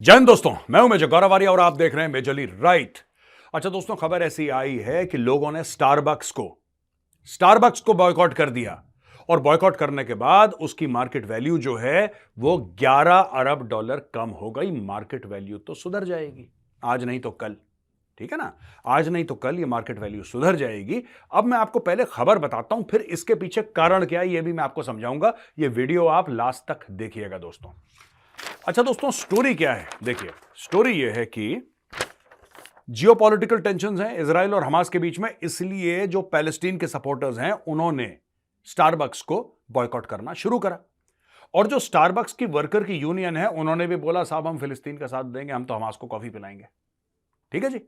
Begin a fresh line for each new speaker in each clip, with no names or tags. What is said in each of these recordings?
जय हिंद दोस्तों, मैं हूं मेजर गौरवारिया और आप देख रहे हैं मेजरली राइट। अच्छा दोस्तों, खबर ऐसी आई है कि लोगों ने स्टारबक्स को बॉयकॉट कर दिया और बॉयकॉट करने के बाद उसकी मार्केट वैल्यू जो है वो 11 अरब डॉलर कम हो गई। मार्केट वैल्यू तो सुधर जाएगी, आज नहीं तो कल। ठीक है ना, आज नहीं तो कल ये मार्केट वैल्यू सुधर जाएगी। अब मैं आपको पहले खबर बताता हूं, फिर इसके पीछे कारण क्या है ये भी मैं आपको समझाऊंगा। ये वीडियो आप लास्ट तक देखिएगा दोस्तों। अच्छा दोस्तों, स्टोरी क्या है? देखिए, स्टोरी यह है कि जियोपॉलिटिकल टेंशंस हैं इजराइल और हमास के बीच में, इसलिए जो पैलेस्टीन के सपोर्टर्स हैं उन्होंने स्टारबक्स को बॉयकॉट करना शुरू करा। और जो स्टारबक्स की वर्कर की यूनियन है उन्होंने भी बोला, साहब हम फिलिस्तीन का साथ देंगे, हम तो हमास को कॉफी पिलाएंगे। ठीक है जी।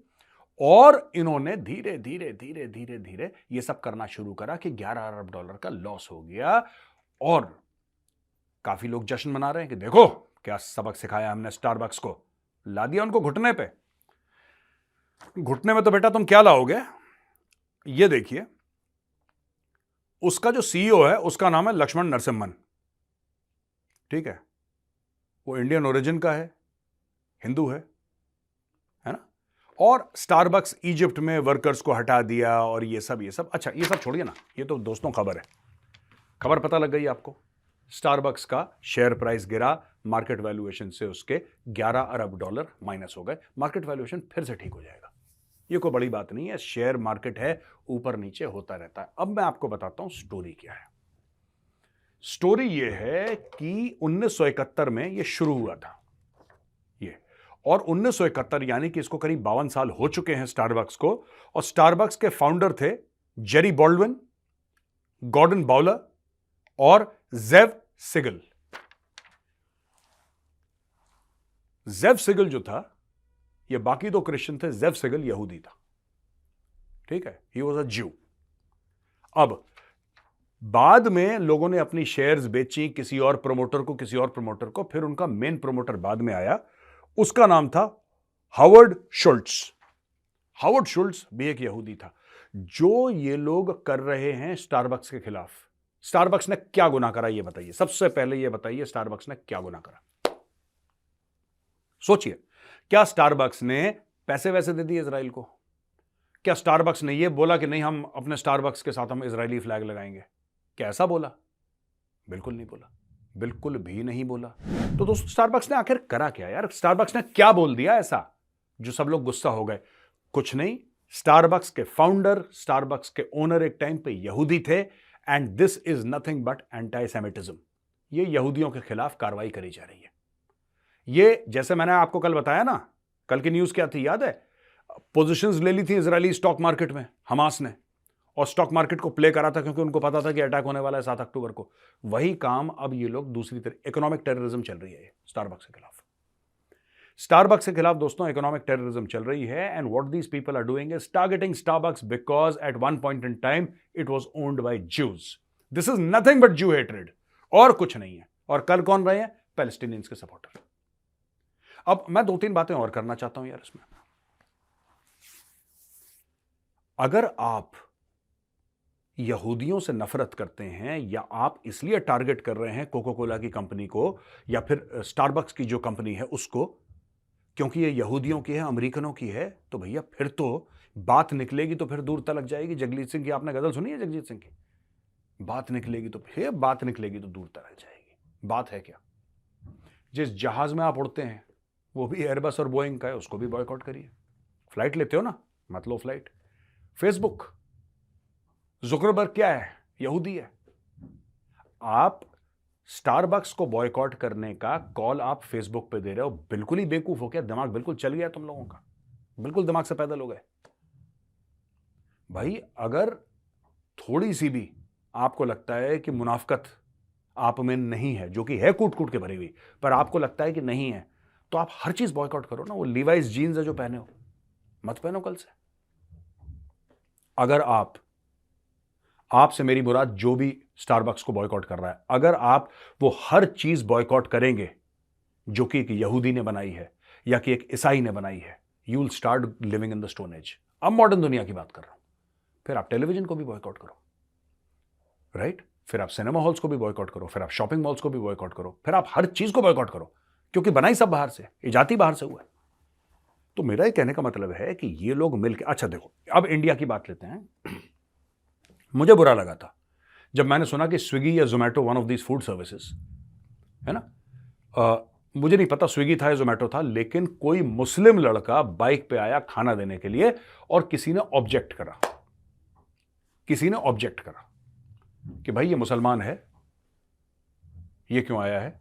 और इन्होंने धीरे धीरे धीरे धीरे धीरे ये सब करना शुरू करा कि 11 अरब डॉलर का लॉस हो गया। और काफी लोग जश्न मना रहे हैं कि देखो क्या सबक सिखाया हमने स्टारबक्स को, ला दिया उनको घुटने पे। घुटने में तो बेटा तुम क्या लाओगे, ये देखिए। उसका जो सीईओ है उसका नाम है लक्ष्मण नरसिम्हन। ठीक है, वो इंडियन ओरिजिन का है, हिंदू है ना। और स्टारबक्स इजिप्ट में वर्कर्स को हटा दिया और ये सब। अच्छा ये सब छोड़िए ना, ये तो दोस्तों खबर है। खबर पता लग गई आपको, स्टारबक्स का शेयर प्राइस गिरा, मार्केट वैल्यूएशन से उसके 11 अरब डॉलर माइनस हो गए। मार्केट वैल्यूएशन फिर से ठीक हो जाएगा, ये कोई बड़ी बात नहीं है, शेयर मार्केट है, ऊपर नीचे होता रहता है। अब मैं आपको बताता हूं स्टोरी क्या है। स्टोरी ये है कि 1971 में ये शुरू हुआ था ये, और 1971 यानी कि इसको करीब 52 साल हो चुके हैं स्टारबक्स को। और स्टारबक्स के फाउंडर थे जेरी बॉल्डविन, गॉर्डन बाउलर और जेव सिगल। जेव सिगल जो था, ये बाकी दो क्रिश्चियन थे, जेव सिगल यहूदी था। ठीक है, ही वॉज अ ज्यू। अब बाद में लोगों ने अपनी शेयर्स बेची किसी और प्रमोटर को, फिर उनका मेन प्रमोटर बाद में आया, उसका नाम था हावर्ड शुल्ट्ज। हावर्ड शुल्ट्ज भी एक यहूदी था। जो ये लोग कर रहे हैं स्टारबक्स के खिलाफ, स्टारबक्स ने क्या गुनाह करा ये बताइए, सबसे पहले ये बताइए स्टारबक्स ने क्या गुनाह करा। सोचिए, क्या स्टारबक्स ने पैसे वैसे दे दिए इजराइल को? क्या स्टारबक्स ने यह बोला कि नहीं हम अपने स्टारबक्स के साथ हम इजरायली फ्लैग लगाएंगे? क्या ऐसा बोला? बिल्कुल नहीं बोला, बिल्कुल भी नहीं बोला। तो दोस्तों, स्टारबक्स ने आखिर करा क्या यार? स्टारबक्स ने क्या बोल दिया ऐसा जो सब लोग गुस्सा हो गए? कुछ नहीं, स्टारबक्स के फाउंडर, स्टारबक्स के ओनर एक टाइम पे यहूदी थे, and this is nothing but anti Semitism. ये यहूदियों के खिलाफ कार्रवाई करी जा रही है। ये जैसे मैंने आपको कल बताया ना, कल की न्यूज क्या थी याद है? पोजीशंस ले ली थी इजरायली स्टॉक मार्केट में हमास ने, और स्टॉक मार्केट को प्ले करा था क्योंकि उनको पता था कि अटैक होने वाला है 7 अक्टूबर को। वही काम अब ये लोग दूसरी तरह, इकोनॉमिक टेररिज्म चल रही है स्टारबक्स के खिलाफ। स्टारबक्स के खिलाफ दोस्तों इकोनॉमिक टेररिज्म चल रही है, and what these people are doing is targeting Starbucks because at one point in time it was owned by Jews. This is nothing but Jew hatred, और कुछ नहीं है। और कल कौन रहे हैं? पैलेस्टीनियंस के सपोर्टर। अब मैं 2-3 बातें और करना चाहता हूं यार इसमें। अगर आप यहूदियों से नफरत करते हैं, या आप इसलिए टारगेट कर रहे हैं कोका कोला की कंपनी को या फिर स्टारबक्स की जो कंपनी है उसको, क्योंकि ये यहूदियों की है, अमेरिकनों की है, तो भैया फिर तो बात निकलेगी तो फिर दूर तलक जाएगी। जगजीत सिंह की आपने गजल सुनी है? जगजीत सिंह की बात निकलेगी तो फिर बात निकलेगी तो दूर तलक जाएगी। बात है क्या? जिस जहाज में आप उड़ते हैं वो भी एयरबस और बोइंग का है, उसको भी बॉयकॉट करिए। फ्लाइट लेते हो ना, मत लो फ्लाइट। फेसबुक, जुकरबर्ग क्या है? यहूदी है। आप स्टारबक्स को बॉयकॉट करने का कॉल आप फेसबुक पे दे रहे हो, बिल्कुल ही बेवकूफ हो क्या? दिमाग बिल्कुल चल गया तुम लोगों का, बिल्कुल दिमाग से पैदल हो गए भाई। अगर थोड़ी सी भी आपको लगता है कि मुनाफकत आप में नहीं है, जो कि है कूट कूट के भरी हुई, पर आपको लगता है कि नहीं है, तो आप हर चीज बॉयकॉट करो ना। वो लीवाइस जीन्स है जो पहने हो, मत पहनो कल से। अगर आपसे मेरी मुराद जो भी स्टारबक्स को बॉयकॉट कर रहा है, अगर आप वो हर चीज बॉयकॉट करेंगे जो कि एक यहूदी ने बनाई है या कि एक ईसाई ने बनाई है, you will start living in the stone age. अब मॉडर्न दुनिया की बात कर रहा हूं। फिर आप टेलीविजन को भी बॉयकॉट करो, राइट? फिर आप सिनेमा हॉल्स को भी बॉयकॉट करो, फिर आप शॉपिंग मॉल्स को भी बॉयकॉट करो, फिर आप हर चीज को बॉयकॉट करो। क्योंकि बनाई सब बाहर से, इजाती बाहर से हुआ है। तो मेरा ये कहने का मतलब है कि ये लोग मिलकर, अच्छा देखो अब इंडिया की बात लेते हैं। मुझे बुरा लगा था जब मैंने सुना कि स्विगी या Zomato, one of these food services, है ना, मुझे नहीं पता स्विगी था या जोमेटो था, लेकिन कोई मुस्लिम लड़का बाइक पे आया खाना देने के लिए और किसी ने ऑब्जेक्ट करा, कि भाई ये मुसलमान है, ये क्यों आया है,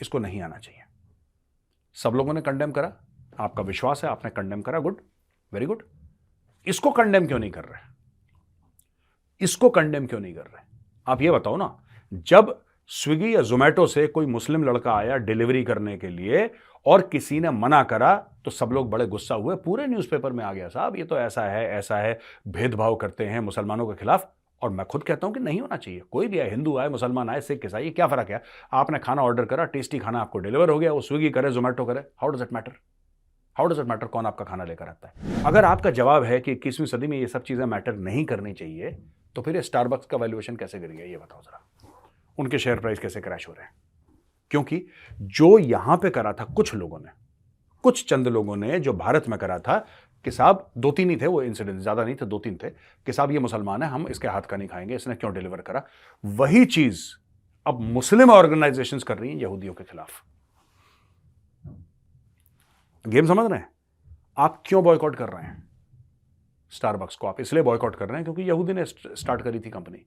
इसको नहीं आना चाहिए। सब लोगों ने कंडेम करा, आपका विश्वास है, आपने कंडेम करा, गुड, वेरी गुड। इसको कंडेम क्यों नहीं कर रहे? आप ये बताओ ना, जब स्विगी या जोमेटो से कोई मुस्लिम लड़का आया डिलीवरी करने के लिए और किसी ने मना करा तो सब लोग बड़े गुस्सा हुए, पूरे न्यूज़पेपर में आ गया, साहब ये तो ऐसा है, भेदभाव करते हैं मुसलमानों के खिलाफ। और मैं खुद कहता हूं कि नहीं होना चाहिए। कोई भी आए, हिंदू आए, मुसलमान आए, सिख ईसाई, क्या फर्क है? आपने खाना ऑर्डर करा, टेस्टी खाना आपको डिलीवर हो गया, वो स्विगी करे, जोमेटो करे, हाउ डज इट मैटर कौन आपका खाना लेकर आता है? अगर आपका जवाब है कि 21वीं सदी में ये सब चीजें मैटर नहीं करनी चाहिए, तो फिर ये स्टारबक्स का वैल्यूएशन कैसे गिर गया, ये बताओ जरा। उनके शेयर प्राइस कैसे क्रैश हो रहे हैं? क्योंकि जो यहां पे करा था कुछ लोगों ने, कुछ चंद लोगों ने जो भारत में करा था कि साहब, 2-3 ही थे वो इंसिडेंट, ज्यादा नहीं थे, 2-3 थे, कि साहब ये मुसलमान है, हम इसके हाथ का नहीं खाएंगे, इसने क्यों डिलीवर करा। वही चीज अब मुस्लिम ऑर्गेनाइजेशंस कर रही हैं यहूदियों के खिलाफ। गेम समझ रहे हैं? आप क्यों बॉयकॉट कर रहे हैं स्टारबक्स को? आप इसलिए बॉयकॉट कर रहे हैं क्योंकि यहूदी ने स्टार्ट करी थी company.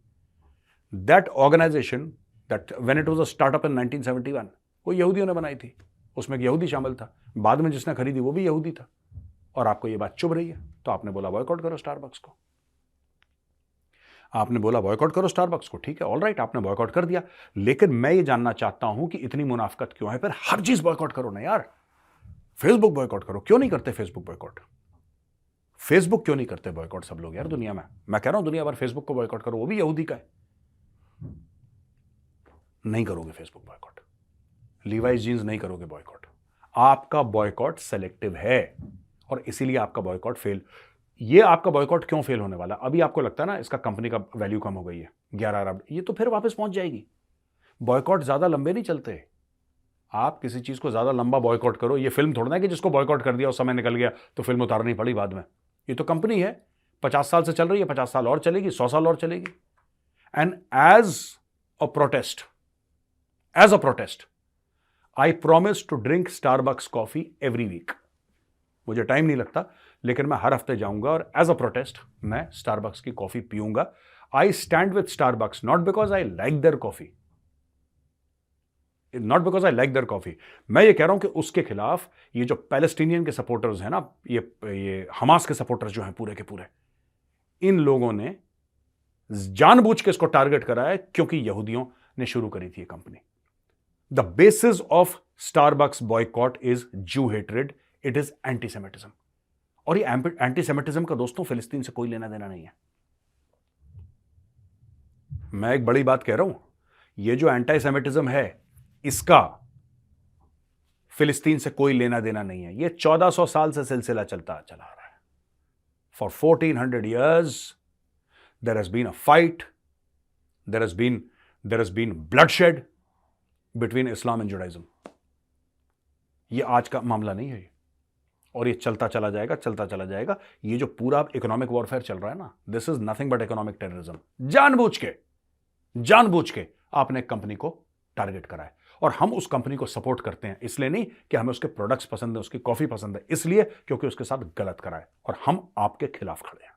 That organization, that when it was a startup in 1971, वो यहूदियों ने बनाई थी, उसमें एक यहूदी शामिल था, बाद में जिसने खरीदी वो भी यहूदी था, और आपको ये बात चुभ रही है, तो आपने बोला बॉयकॉट करो स्टारबक्स को। ठीक है, ऑल राइट, आपने बॉयकॉट कर दिया, लेकिन मैं ये जानना चाहता हूं कि इतनी मुनाफकत क्यों है? फिर हर चीज बॉयकॉट करो ना यार। फेसबुक बॉयकॉट करो, क्यों नहीं करते फेसबुक क्यों नहीं करते बॉयकॉट सब लोग यार दुनिया में? मैं कह रहा हूं दुनिया भर फेसबुक को बॉयकॉट करो, वो भी यहूदी का है। नहीं करोगे फेसबुक बॉयकॉट, लीवाइस जीन्स नहीं करोगे बॉयकॉट। आपका बॉयकॉट सेलेक्टिव है और इसीलिए आपका बॉयकॉट फेल। ये आपका बॉयकॉट क्यों फेल होने वाला? अभी आपको लगता है ना इसका कंपनी का वैल्यू कम हो गई है 11 अरब, ये तो फिर वापस पहुंच जाएगी। बॉयकॉट ज्यादा लंबे नहीं चलते। आप किसी चीज को ज्यादा लंबा बॉयकॉट करो, ये फिल्म थोड़ा ना है कि जिसको बॉयकॉट कर दिया और समय निकल गया तो फिल्म उतारनी पड़ी बाद में। ये तो कंपनी है, 50 साल से चल रही है, 50 साल और चलेगी, 100 साल और चलेगी। And as a protest, I promise to drink Starbucks coffee every week. मुझे टाइम नहीं लगता, लेकिन मैं हर हफ्ते जाऊंगा और एज अ प्रोटेस्ट मैं स्टारबक्स की कॉफी पीऊंगा। I stand with Starbucks not because I like their coffee, मैं ये कह रहा हूं कि उसके खिलाफ ये जो पैलेस्टीनियन के सपोर्टर्स हैं ना, ये हमास के सपोर्टर्स जो हैं पूरे के पूरे, इन लोगों ने जानबूझ के इसको टारगेट करा है क्योंकि यहूदियों ने शुरू करी थी ये company. The basis of Starbucks boycott is जू हेट्रेड, इट इज एंटीसेमिटिज्म। और ये एंटीसेमिटिज्म का दोस्तों फिलिस्तीन से कोई लेना देना नहीं है। मैं एक बड़ी बात कह रहा हूं, ये जो एंटीसेमिटिज्म है इसका फिलिस्तीन से कोई लेना देना नहीं है। ये 1400 साल से सिलसिला चलता चला आ रहा है। For 1400 years there has been a fight, there has been bloodshed between Islam and Judaism. ये आज का मामला नहीं है, और ये चलता चला जाएगा। ये जो पूरा इकोनॉमिक वॉरफेयर चल रहा है ना, this is nothing but economic terrorism. जानबूझ के आपने कंपनी को टारगेट करा है, और हम उस कंपनी को सपोर्ट करते हैं इसलिए नहीं कि हमें उसके प्रोडक्ट्स पसंद है, उसकी कॉफी पसंद है, इसलिए क्योंकि उसके साथ गलत करा है, और हम आपके खिलाफ खड़े हैं।